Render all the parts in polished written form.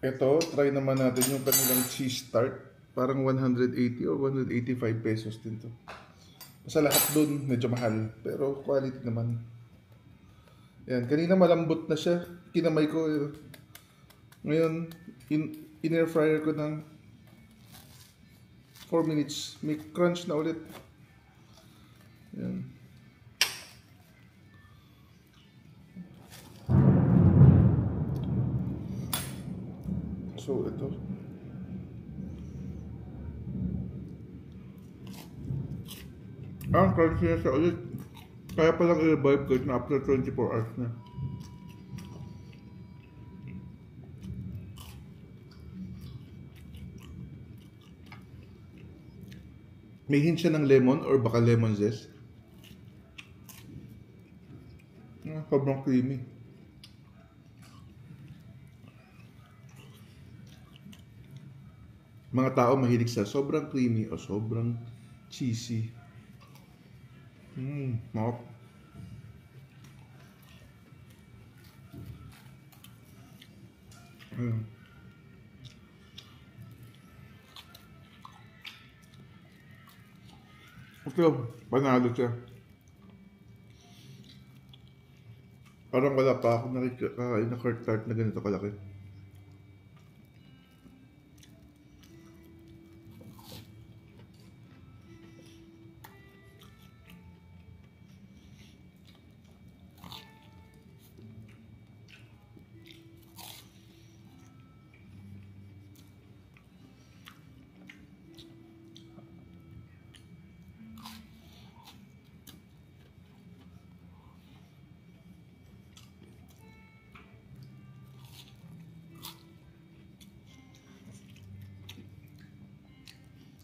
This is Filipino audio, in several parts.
Ito, try naman natin yung kanilang cheese tart. Parang 180 or 185 pesos din to. Sa lahat dun, medyo mahal. Pero quality naman. Yan, kanina malambot na siya. Kinamay ko. Ngayon, in-air fryer ko ng 4 minutes. May crunch na ulit. Yan. So, ito. Ang crunchy na siya ulit. Kaya palang i-revive ko na after 24 hours na. May hint siya ng lemon or baka lemon zest. Sobrang creamy. Mga tao mahilig sa sobrang creamy o sobrang cheesy. Masarap. Ito, panalo siya. Parang wala pa ako nakikain na curd tart na ganito kalaki.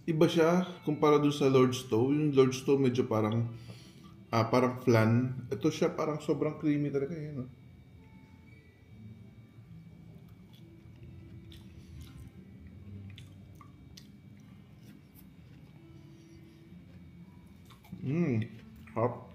Iba siya kumpara doon sa Lord's Toe. Yung Lord's Toe medyo parang parang flan. Ito siya parang sobrang creamy talaga yun. Hop.